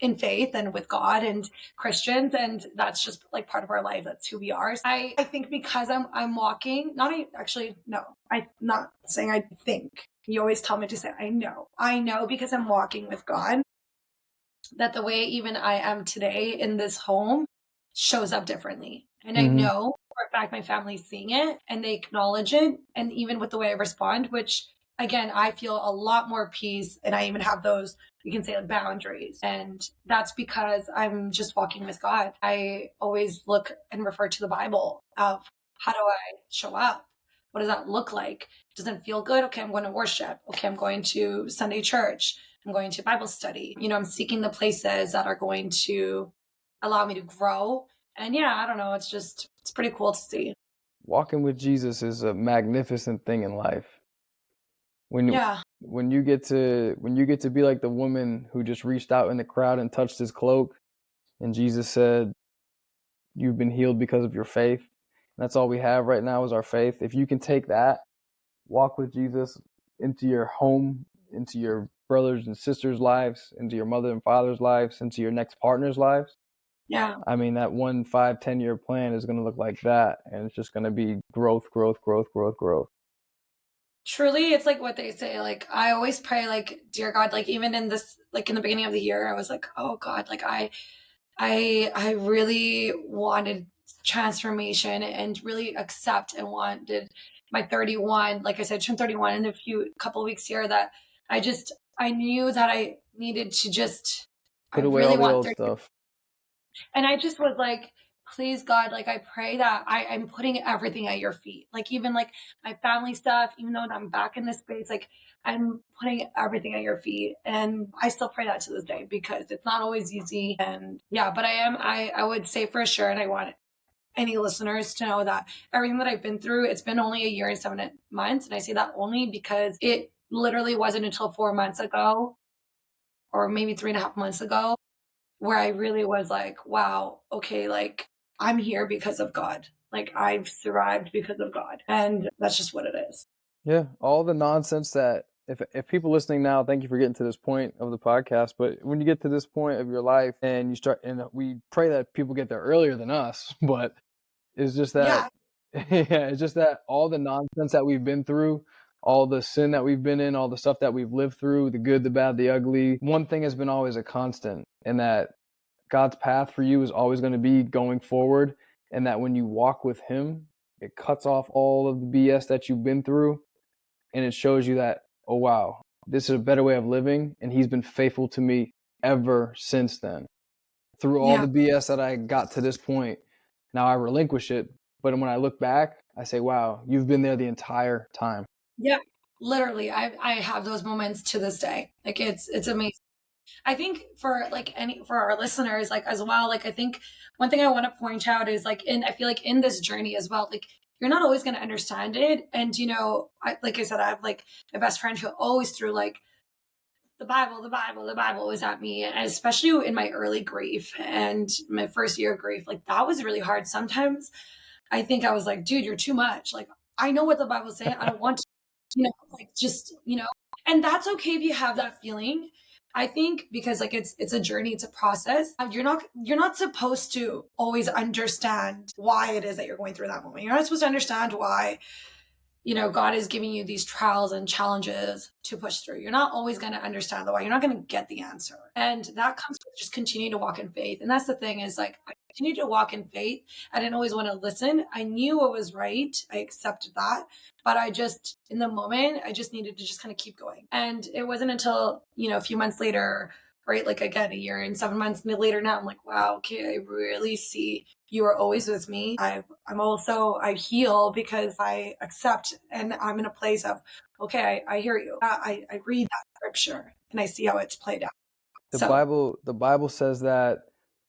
in faith and with God and Christians, and that's just like part of our life. That's who we are. I think because I'm walking, actually, no, I'm not saying I think. You always tell me to say I know because I'm walking with God, that the way even I am today in this home shows up differently. And I know for a fact my family's seeing it and they acknowledge it. And even with the way I respond, which again, I feel a lot more peace, and I even have those, you can say, like boundaries. And that's because I'm just walking with God. I always look and refer to the Bible of, how do I show up? What does that look like? Doesn't feel good? Okay, I'm going to worship. Okay, I'm going to Sunday church. I'm going to Bible study. I'm seeking the places that are going to allow me to grow. And yeah, I don't know. It's pretty cool to see. Walking with Jesus is a magnificent thing in life. When you get to be like the woman who just reached out in the crowd and touched his cloak, and Jesus said, "You've been healed because of your faith." And that's all we have right now is our faith. If you can take that, walk with Jesus into your home, into your brothers and sisters' lives, into your mother and father's lives, into your next partner's lives. Yeah. I mean, that 1, 5, 10-year plan is going to look like that. And it's just going to be growth, growth, growth, growth, growth. Truly, it's like what they say. Like, I always pray, like, dear God, like, even in this, like, in the beginning of the year, I was like, oh God, like, I really wanted transformation and really accept and wanted my 31, like I said, turned 31 in a couple of weeks here, that I knew that I needed to just, Put I away really all the want old 30. stuff. And I just was like, please God, like I pray that I'm putting everything at your feet. Like even like my family stuff, even though I'm back in this space, like I'm putting everything at your feet. And I still pray that to this day, because it's not always easy. And yeah, but I would say for sure, and I want any listeners to know that everything that I've been through, it's been only a year and 7 months. And I say that only because it literally wasn't until 4 months ago, or maybe 3.5 months ago, where I really was like, wow, okay, like I'm here because of God. Like I've survived because of God. And that's just what it is. Yeah, all the nonsense that if people listening now, thank you for getting to this point of the podcast. But when you get to this point of your life and you start, and we pray that people get there earlier than us, but it's just that, Yeah. yeah, it's just that all the nonsense that we've been through, all the sin that we've been in, all the stuff that we've lived through, the good, the bad, the ugly, one thing has been always a constant, and that God's path for you is always going to be going forward, and that when you walk with him, it cuts off all of the BS that you've been through, and it shows you that, oh wow, this is a better way of living, and he's been faithful to me ever since then. Through all the BS that I got to this point, now I relinquish it, but when I look back, I say, wow, you've been there the entire time. Yeah, literally, I have those moments to this day. Like it's amazing. I think for for our listeners, like as well, like I think one thing I want to point out is like I feel like in this journey as well, like you're not always going to understand it. And like I said, I have like my best friend who always threw like the Bible, the Bible, the Bible was at me, and especially in my early grief and my first year of grief, like that was really hard. Sometimes I think I was like, dude, you're too much. Like I know what the Bible's saying. I don't want to, like just, and that's okay if you have that feeling. I think because like it's a journey, it's a process. You're not supposed to always understand why it is that you're going through that moment. You're not supposed to understand why God is giving you these trials and challenges to push through. You're not always going to understand the why. You're not going to get the answer. And that comes with just continue to walk in faith. And that's the thing is like, I continued to walk in faith. I didn't always want to listen. I knew what was right. I accepted that. But in the moment, I just needed to just kind of keep going. And it wasn't until, a few months later, right? Like again, a year and 7 months later now, I'm like, wow, okay, I really see you are always with me. I heal because I accept, and I'm in a place of, okay, I hear you. I read that scripture and I see how it's played out. The Bible says that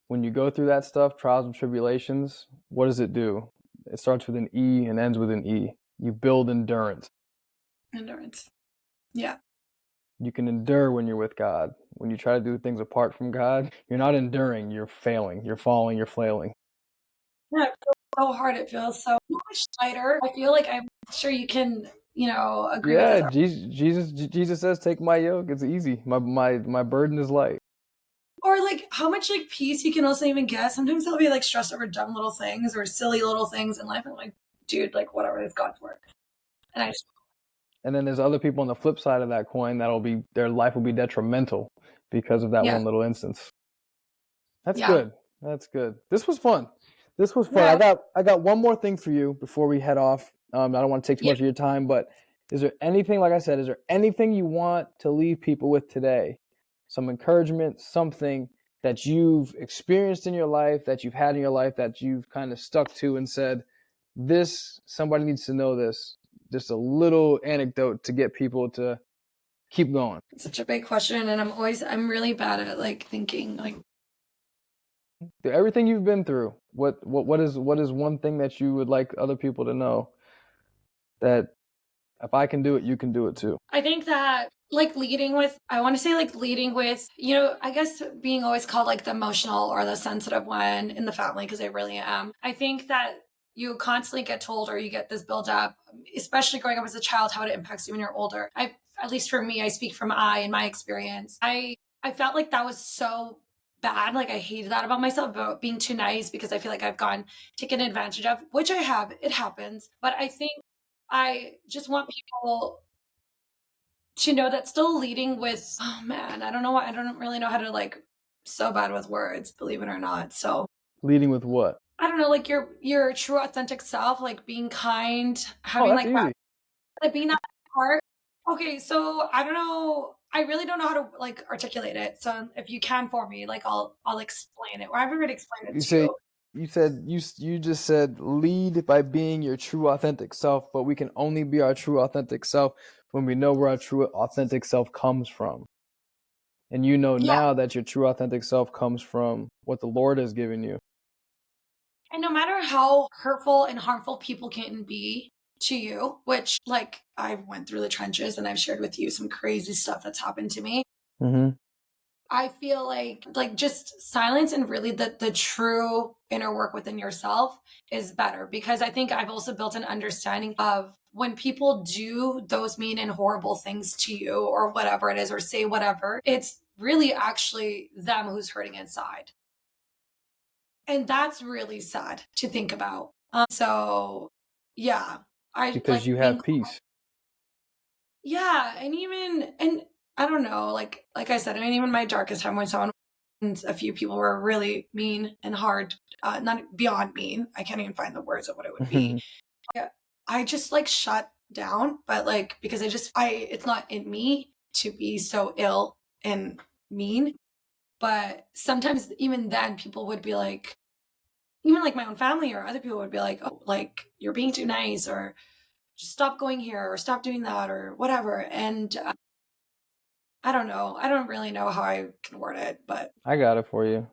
when you go through that stuff, trials and tribulations, what does it do? It starts with an E and ends with an E. You build endurance. Endurance. Yeah. You can endure when you're with God. When you try to do things apart from God, you're not enduring, you're failing, you're falling, you're flailing. Yeah, it feels so hard. It feels so much lighter. I feel like I'm sure you can, agree with Yeah, this. Jesus says, take my yoke. It's easy. My burden is light. Or like how much like peace you can also even get. Sometimes I'll be like stressed over dumb little things or silly little things in life. I'm like, dude, like whatever, it's God's work. And then there's other people on the flip side of that coin their life will be detrimental because of that one little instance. That's good. That's good. This was fun. Yeah. I got one more thing for you before we head off. I don't want to take too much of your time, but is there anything, like I said, is there anything you want to leave people with today? Some encouragement, something that you've experienced in your life, that you've had in your life, that you've kind of stuck to and said, somebody needs to know this. Just a little anecdote to get people to keep going. It's such a big question, and I'm really bad at like thinking like everything you've been through. What is one thing that you would like other people to know that if I can do it, you can do it too? I think that I want to say leading with, I guess being always called like the emotional or the sensitive one in the family, because I really am. I think that you constantly get told or you get this build up, especially growing up as a child, how it impacts you when you're older. At least for me, I speak from in my experience. I felt like that was so bad. Like I hated that about myself, about being too nice, because I feel like I've gone taken advantage of, which I have. It happens. But I think I just want people to know that still leading with, oh man, I don't really know how to so bad with words, believe it or not. So leading with what? I don't know, like your true authentic self, like being kind, having that's easy. Like being that part. Okay, so I don't know. I really don't know how to articulate it. So if you can for me, I'll explain it. Or I've already explained it to you. You just said lead by being your true authentic self, but we can only be our true authentic self when we know where our true authentic self comes from. And now that your true authentic self comes from what the Lord has given you. And no matter how hurtful and harmful people can be to you, which I went through the trenches and I've shared with you some crazy stuff that's happened to me. Mm-hmm. I feel like just silence and really the true inner work within yourself is better, because I think I've also built an understanding of when people do those mean and horrible things to you or whatever it is, or say whatever, it's really actually them who's hurting inside. And that's really sad to think about. So yeah, because you have peace. Yeah, and I don't know, like I said, I mean, even my darkest time when someone and a few people were really mean and hard, not beyond mean. I can't even find the words of what it would be. Yeah, I just like shut down, but like because it's not in me to be so ill and mean. But sometimes even then people would be like, even like my own family or other people would be like, oh, like you're being too nice or just stop going here or stop doing that or whatever. And I don't know. I don't really know how I can word it, but I got it for you.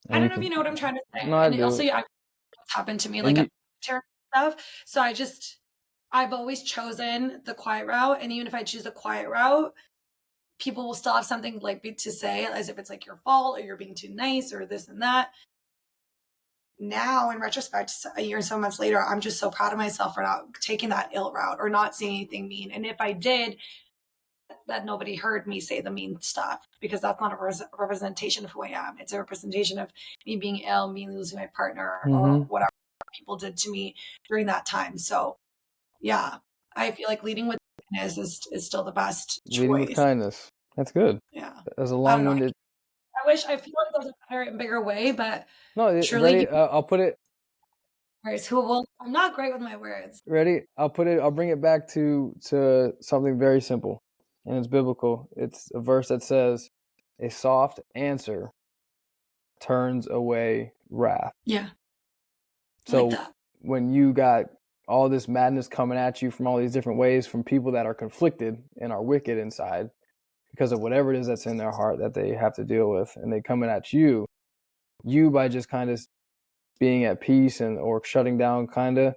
I And you don't know if can, you know what I'm trying to say. no, I And also, do. yeah, it's happened to me And like you, a terror stuff. So I've always chosen the quiet route. And even if I choose the quiet route, people will still have something like to say as if it's like your fault or you're being too nice or this and that. Now, in retrospect, a year and 7 months later, I'm just so proud of myself for not taking that ill route or not saying anything mean. And if I did, that nobody heard me say the mean stuff because that's not a representation of who I am. It's a representation of me being ill, me losing my partner, or mm-hmm. whatever people did to me during that time. So, yeah, I feel like leading with kindness is still the best Leading with choice. kindness. That's good. Yeah. That's a I don't know. long-winded. I feel like there's a better and bigger way, but No, truly, ready? I'll put it. who will, I'm not great with my words. Ready? I'll bring it back to something very simple, and it's biblical. It's a verse that says, "A soft answer turns away wrath." Yeah. I like So that. when you got all this madness coming at you from all these different ways from people that are conflicted and are wicked inside because of whatever it is that's in their heart that they have to deal with, and they coming at you, by just kind of being at peace and or shutting down, kind of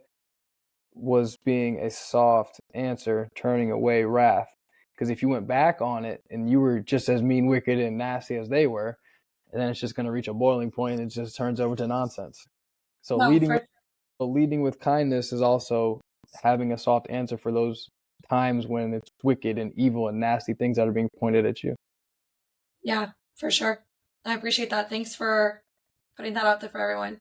was being a soft answer, turning away wrath. Because if you went back on it and you were just as mean, wicked, and nasty as they were, then it's just going to reach a boiling point and it just turns over to nonsense. So No, leading with kindness is also having a soft answer for those times when it's wicked and evil and nasty things that are being pointed at you. yeah, for sure. I appreciate that. Thanks for putting that out there for everyone.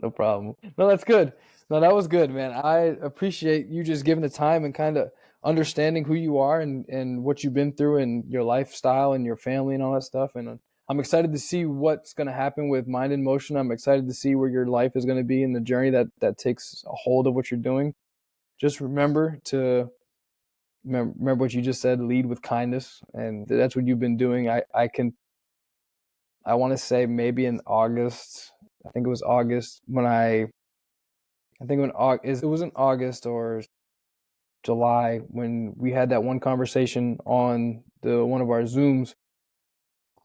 No problem. No, that's good. No, that was good, man. I appreciate you just giving the time and kind of understanding who you are and what you've been through and your lifestyle and your family and all that stuff. And I'm excited to see what's going to happen with Mind in Motion. I'm excited to see where your life is going to be in the journey that takes a hold of what you're doing. Just remember what you just said, lead with kindness. And that's what you've been doing. I want to say maybe in August, I think it was August when it was in August or July when we had that one conversation on one of our Zooms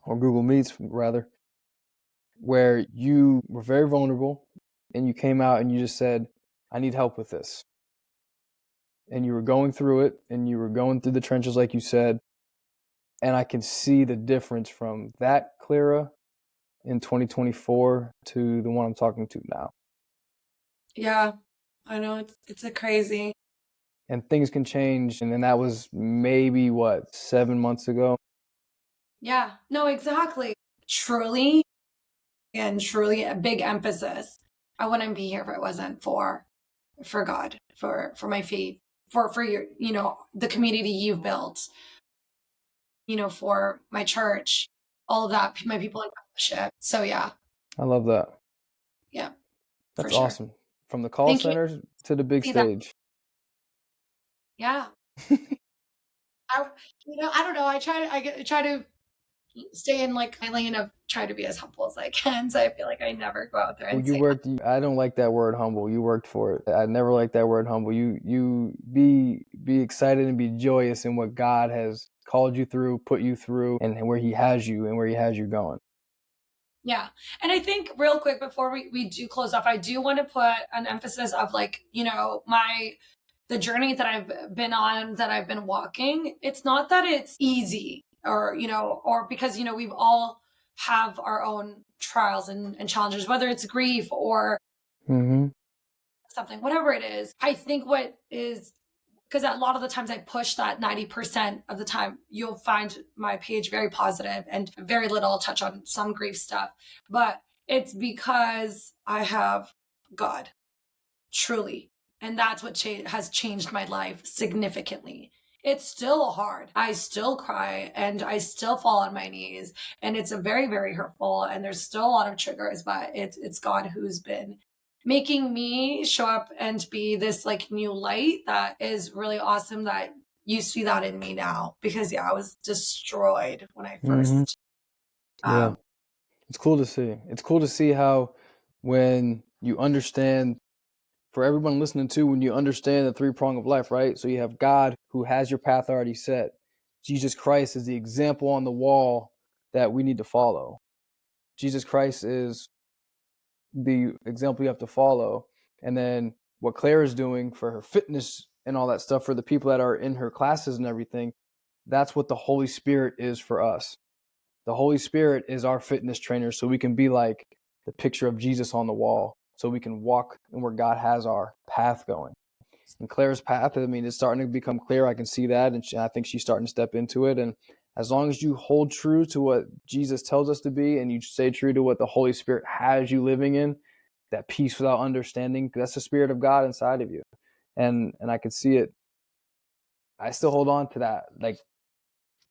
or Google Meets rather, where you were very vulnerable and you came out and you just said, "I need help with this." And you were going through it and you were going through the trenches like you said, and I can see the difference from that Kleyra in 2024 to the one I'm talking to now. Yeah, I know it's a crazy. And things can change. And then that was maybe 7 months ago. Yeah, no, exactly. Truly and truly a big emphasis. I wouldn't be here if it wasn't for God, for my faith, for your, the community you've built, for my church, all of that, my people in fellowship. So yeah. I love that. Yeah. That's sure. awesome. From the call Thank you. centers to the big See that? stage. Yeah. I don't know. I try to stay in like my lane of try to be as humble as I can. So I feel like I never go out there and say, I don't like that word humble. You worked for it. I never like that word humble. You be excited and be joyous in what God has called you through, put you through, and where he has you and where he has you going. yeah. And I think real quick before we do close off, I do want to put an emphasis of like, the journey that I've been on, that I've been walking. It's not that it's easy or because, we've all have our own trials and challenges, whether it's grief or something, whatever it is. I think what is, because a lot of the times I push that 90% of the time, you'll find my page very positive and very little touch on some grief stuff. But it's because I have God, truly. And that's what has changed my life significantly. It's still hard. I still cry and I still fall on my knees, and it's a very, very hurtful, and there's still a lot of triggers, but it's God who's been making me show up and be this like new light that is really awesome that you see that in me now, because I was destroyed when I first Yeah. It's cool to see. It's cool to see how when you understand, for everyone listening to, when you understand the three prong of life, right? So you have God who has your path already set. Jesus Christ is the example on the wall that we need to follow. Jesus Christ is the example you have to follow. And then what Kleyra is doing for her fitness and all that stuff for the people that are in her classes and everything, that's what the Holy Spirit is for us. The Holy Spirit is our fitness trainer, so we can be like the picture of Jesus on the wall, so we can walk in where God has our path going. And Kleyra's path, I mean, it's starting to become clear. I can see that, and I think she's starting to step into it. And as long as you hold true to what Jesus tells us to be, and you stay true to what the Holy Spirit has you living in, that peace without understanding, that's the Spirit of God inside of you. And I could see it. I still hold on to that, like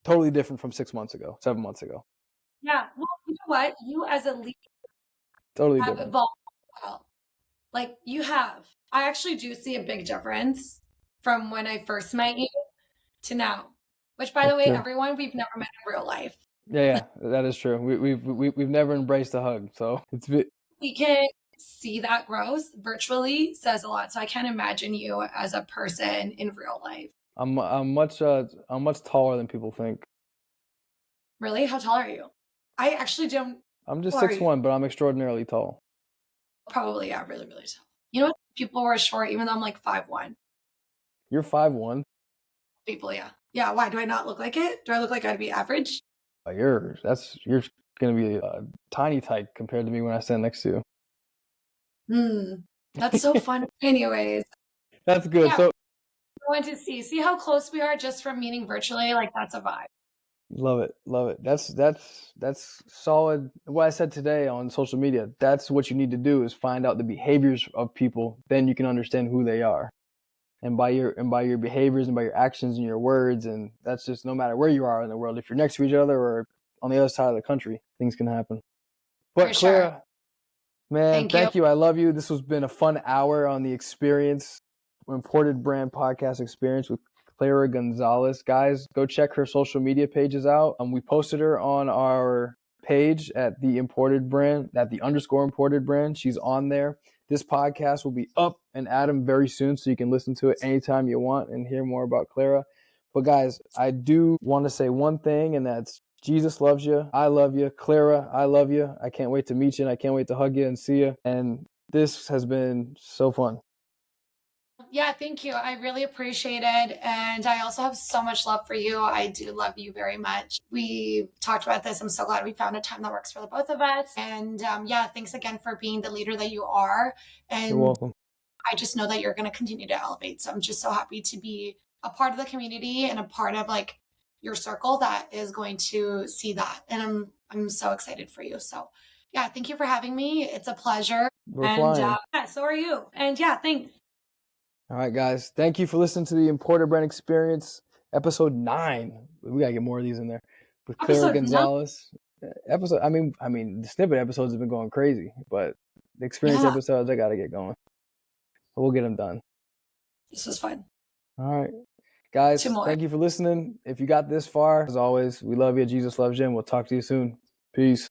totally different from 6 months ago, 7 months ago. Yeah. Well, you know what? You as a leader Totally have different. evolved well. Like you have. I actually do see a big difference from when I first met you to now. Which, by the way, True. everyone, we've never met in real life. Yeah, that is true. We've never embraced a hug, so We can see that growth virtually says a lot. So I can't imagine you as a person in real life. I'm much taller than people think. Really? How tall are you? I actually don't. I'm just Who are you? 6'1", but I'm extraordinarily tall. Probably, yeah, really, really tall. You know what? People were short, even though I'm like 5'1". You're 5'1". People, yeah. Yeah, why? Do I not look like it? Do I look like I'd be average? You're gonna be a tiny tyke compared to me when I stand next to you. That's so fun. Anyways, That's good. yeah, So I want to see how close we are just from meeting virtually. Like that's a vibe. love it. That's solid. What I said today on social media. That's what you need to do, is find out the behaviors of people. Then you can understand who they are. And by your behaviors and by your actions and your words, and that's just no matter where you are in the world. If you're next to each other or on the other side of the country, things can happen. But For sure. Kleyra, man, thank you. I love you. This has been a fun hour on the Experience, Imported Brand Podcast Experience with Kleyra Gonzalez. Guys, go check her social media pages out. We posted her on our page at the Imported Brand, at the _Imported Brand. She's on there. This podcast will be up and Adam very soon, so you can listen to it anytime you want and hear more about Kleyra. But guys, I do want to say one thing, and that's Jesus loves you. I love you. Kleyra, I love you. I can't wait to meet you, and I can't wait to hug you and see you. And this has been so fun. Yeah, thank you. I really appreciate it. And I also have so much love for you. I do love you very much. We talked about this. I'm so glad we found a time that works for the both of us. And yeah, thanks again for being the leader that you are. And you're welcome. I just know that you're going to continue to elevate. So I'm just so happy to be a part of the community and a part of like your circle that is going to see that. And I'm so excited for you. So yeah, thank you for having me. It's a pleasure. We're flying. Yeah, so are you. And yeah, thanks. All right, guys. Thank you for listening to the Imported Brand Experience, episode 9. We gotta get more of these in there with Kleyra Gonzalez. I mean, the snippet episodes have been going crazy, but the experience episodes, I gotta get going. But we'll get them done. This was fun. All right, guys. Thank you for listening. If you got this far, as always, we love you. Jesus loves you, and we'll talk to you soon. Peace.